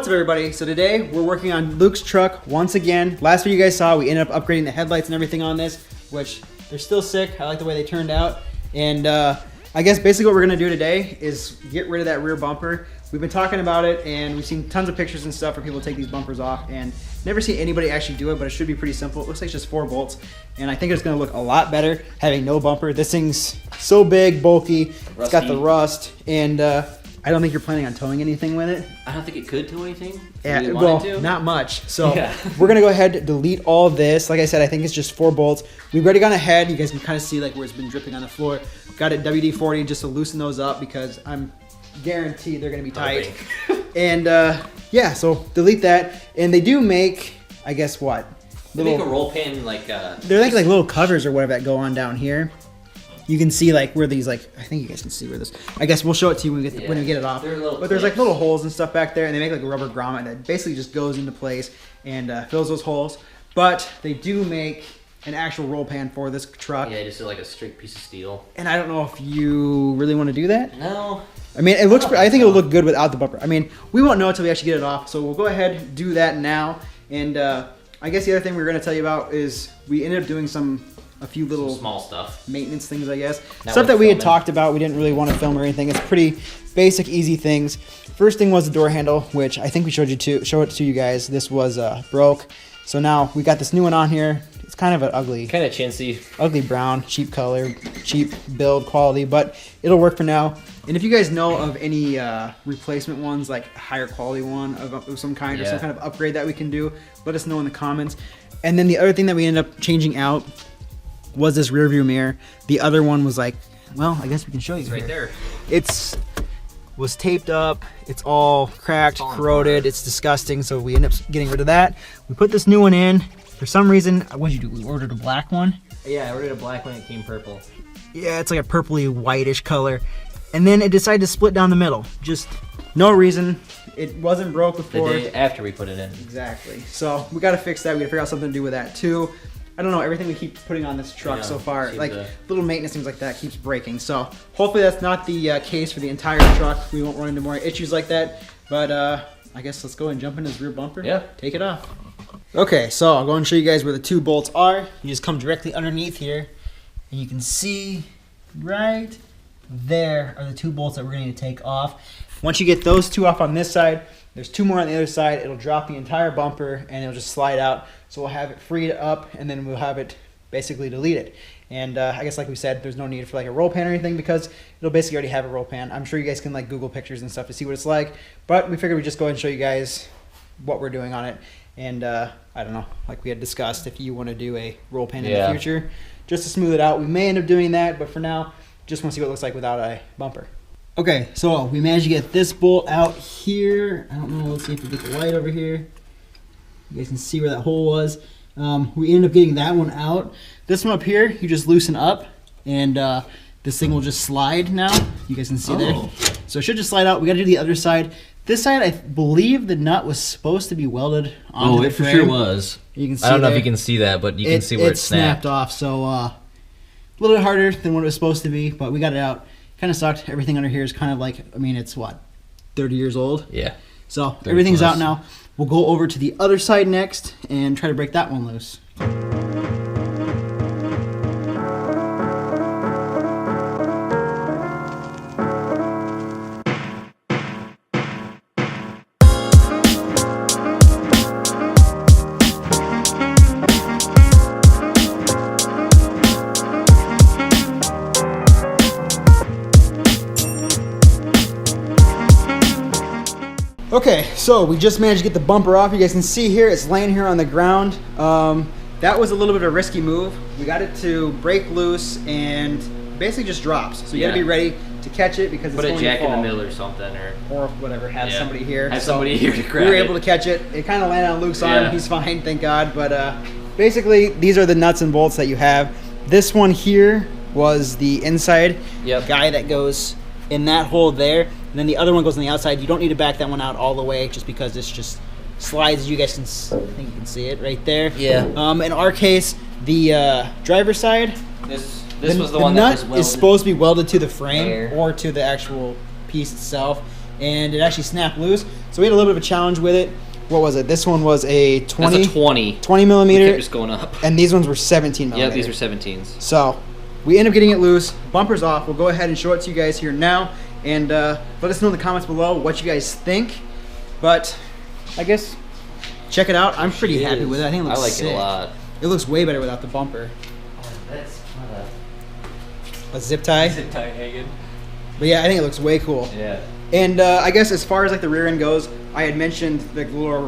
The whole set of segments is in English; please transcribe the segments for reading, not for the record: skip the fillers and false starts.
What's up, everybody? So today we're working on Luke's truck once again. Last video you guys saw, we ended up upgrading the headlights and everything on this, which they're still sick. I like the way they turned out. And I guess basically what we're gonna do today is get rid of that rear bumper. We've been talking about it and we've seen tons of pictures and stuff where people take these bumpers off, and never seen anybody actually do it, but it should be pretty simple. It looks like just 4 bolts, and I think it's gonna look a lot better having no bumper. This thing's so big, bulky, it's got the rust, and I don't think you're planning on towing anything with it. I don't think it could tow anything. Yeah, really well, not much. So we're gonna go ahead and delete all of this. Like I said, I think it's just 4 bolts. We've already gone ahead. You guys can kind of see like where it's been dripping on the floor. Got it WD-40 just to loosen those up because I'm guaranteed they're gonna be tight. And yeah, so delete that. And they do make, I guess what? They make a roll pin like. They're like little covers or whatever that go on down here. You can see like where these like, I think you guys can see where this, I guess we'll show it to you when we get it off. But there's like little holes and stuff back there, and they make like a rubber grommet that basically just goes into place and fills those holes. But they do make an actual roll pan for this truck. Yeah, just like a straight piece of steel. And I don't know if you really want to do that. No. I mean, it looks, I think it'll look good without the bumper. I mean, we won't know until we actually get it off, so we'll go ahead and do that now. And I guess the other thing we're going to tell you about is we ended up doing a few little some small stuff, maintenance things, I guess. Stuff that we had talked about. We didn't really want to film or anything. It's pretty basic, easy things. First thing was the door handle, which I think we show it to you guys. This was broke, so now we got this new one on here. It's kind of an ugly, kind of chintzy, ugly brown, cheap color, cheap build quality, but it'll work for now. And if you guys know of any replacement ones, like a higher quality one of some kind, or some kind of upgrade that we can do, let us know in the comments. And then the other thing that we ended up changing out was this rear view mirror. The other one was like, well, I guess we can show you. It's right there. It's was taped up. It's all cracked, corroded. It's disgusting. So we ended up getting rid of that. We put this new one in. For some reason, what did you do? We ordered a black one. Yeah, I ordered a black one. It came purple. Yeah, it's like a purpley whitish color. And then it decided to split down the middle. Just no reason. It wasn't broke before. The day after we put it in. Exactly. So we got to fix that. We got to figure out something to do with that too. I don't know, everything we keep putting on this truck so far, like little maintenance things like that, keeps breaking. So hopefully that's not the case for the entire truck. We won't run into more issues like that. But I guess let's go and jump into this rear bumper. Yeah. Take it off. Okay, so I'll go and show you guys where the 2 bolts are. You just come directly underneath here, and you can see right there are the 2 bolts that we're going to take off. Once you get those 2 off on this side, there's 2 more on the other side. It'll drop the entire bumper and it'll just slide out. So we'll have it freed up, and then we'll have it basically deleted. And I guess like we said, there's no need for like a roll pan or anything because it'll basically already have a roll pan. I'm sure you guys can like Google pictures and stuff to see what it's like. But we figured we'd just go ahead and show you guys what we're doing on it. And I don't know, like we had discussed, if you want to do a roll pan in the future, just to smooth it out. We may end up doing that, but for now, just want to see what it looks like without a bumper. Okay, so we managed to get this bolt out here. I don't know, let's see if we get the light over here. You guys can see where that hole was. We ended up getting that one out. This one up here, you just loosen up, and this thing will just slide now. You guys can see there. So it should just slide out. We got to do the other side. This side, I believe the nut was supposed to be welded onto the frame. Oh, it for sure was. You can see I don't know there. if you can see that, but you can see where it snapped off. So a little bit harder than what it was supposed to be, but we got it out. Kind of sucked. Everything under here is kind of like, I mean, it's what, 30 years old? Yeah. So everything's out now. We'll go over to the other side next and try to break that one loose. Okay, so we just managed to get the bumper off. You guys can see here, it's laying here on the ground. That was a little bit of a risky move. We got it to break loose and basically just drops. So you gotta be ready to catch it because it's going to fall. Put a jack in the middle or something, or whatever. Have somebody here. Have somebody here to grab it. We were able to catch it. It kind of landed on Luke's arm. He's fine, thank God. But basically, these are the nuts and bolts that you have. This one here was the inside guy that goes in that hole there. And then the other one goes on the outside. You don't need to back that one out all the way just because this just slides. You guys can, I think you can see it right there. Yeah. In our case, the driver's side, this was the one that was welded. The nut is supposed to be welded to the frame or to the actual piece itself. And it actually snapped loose. So we had a little bit of a challenge with it. What was it? This one was a 20. That's a 20. 20 millimeter. We kept just going up. And these ones were 17 millimeter. Yeah, these are 17s. So we end up getting it loose. Bumper's off. We'll go ahead and show it to you guys here now. And let us know in the comments below what you guys think. But I guess check it out. I'm pretty happy with it. I think it looks sick. I like it a lot. It looks way better without the bumper. That's not a zip tie. Zip tie hanging. But yeah, I think it looks way cool. Yeah. And I guess as far as like the rear end goes, I had mentioned the little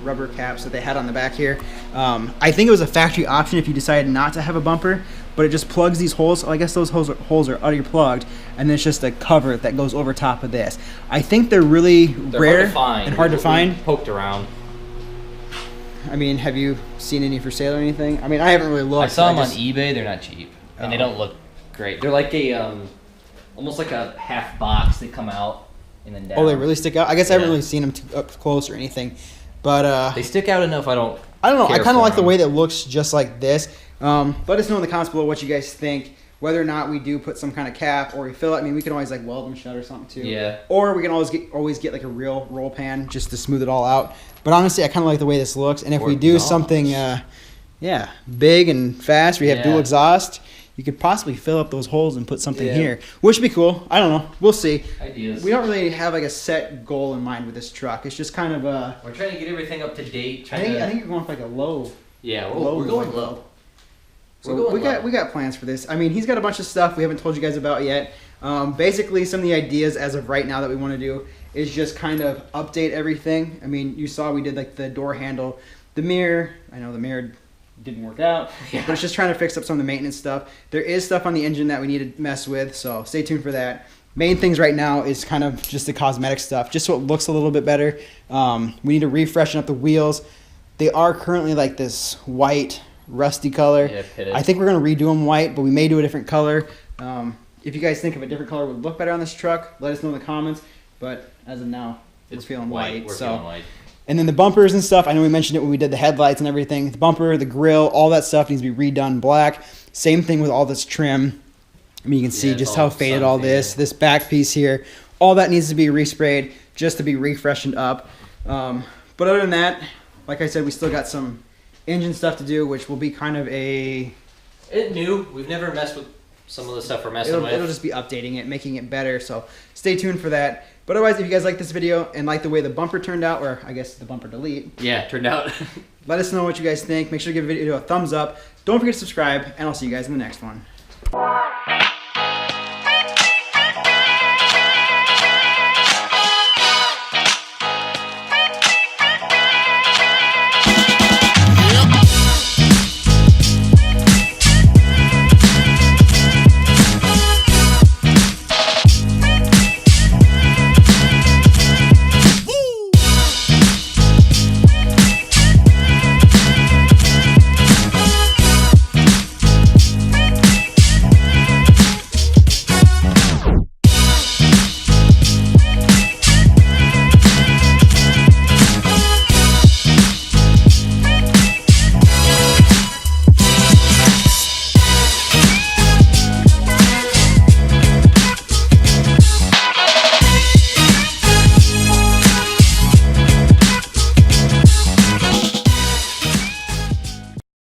rubber caps that they had on the back here. I think it was a factory option if you decided not to have a bumper, but it just plugs these holes. So I guess those holes are already plugged, and then it's just a cover that goes over top of this. I think they're really rare and hard to find. Poked around. I mean, have you seen any for sale or anything? I mean, I haven't really looked. I saw them on eBay. They're not cheap, and they don't look great. They're like a almost like a half box. They come out and then down. Oh, they really stick out? I guess I haven't really seen them up close or anything, but they stick out enough. I don't know. I kind of like the way that looks just like this. Let us know in the comments below what you guys think. Whether or not we do put some kind of cap or refill it. I mean, we can always like weld them shut or something too. Yeah. Or we can always get like a real roll pan just to smooth it all out. But honestly, I kind of like the way this looks. And if we do something, yeah, big and fast, we have dual exhaust, you could possibly fill up those holes and put something here, which would be cool. I don't know. We'll see. Ideas. We don't really have like a set goal in mind with this truck. It's just kind of we're trying to get everything up to date. I think you're going for like a low. Yeah, we're going low. So we got plans for this. I mean, he's got a bunch of stuff we haven't told you guys about yet. Basically, some of the ideas as of right now that we want to do is just kind of update everything. I mean, you saw we did like the door handle, the mirror. I know the mirror didn't work out, but it's just trying to fix up some of the maintenance stuff. There is stuff on the engine that we need to mess with, so stay tuned for that. Main things right now is kind of just the cosmetic stuff, just so it looks a little bit better. We need to refreshen up the wheels. They are currently like this white, rusty color. Yeah, pitted. I think we're going to redo them white, but we may do a different color. If you guys think of a different color would look better on this truck, let us know in the comments. But as of now, we're feeling white. We're feeling white. And then the bumpers and stuff, I know we mentioned it when we did the headlights and everything. The bumper, the grill, all that stuff needs to be redone black. Same thing with all this trim. I mean, you can see just how faded all this back piece here. All that needs to be resprayed just to be refreshened up. But other than that, like I said, we still got some engine stuff to do, which will be kind of new. We've never messed with some of the stuff we're messing with. It'll just be updating it, making it better. So stay tuned for that. But otherwise, if you guys like this video and like the way the bumper turned out, or I guess the bumper delete. Yeah, turned out. Let us know what you guys think. Make sure to give the video a thumbs up. Don't forget to subscribe, and I'll see you guys in the next one.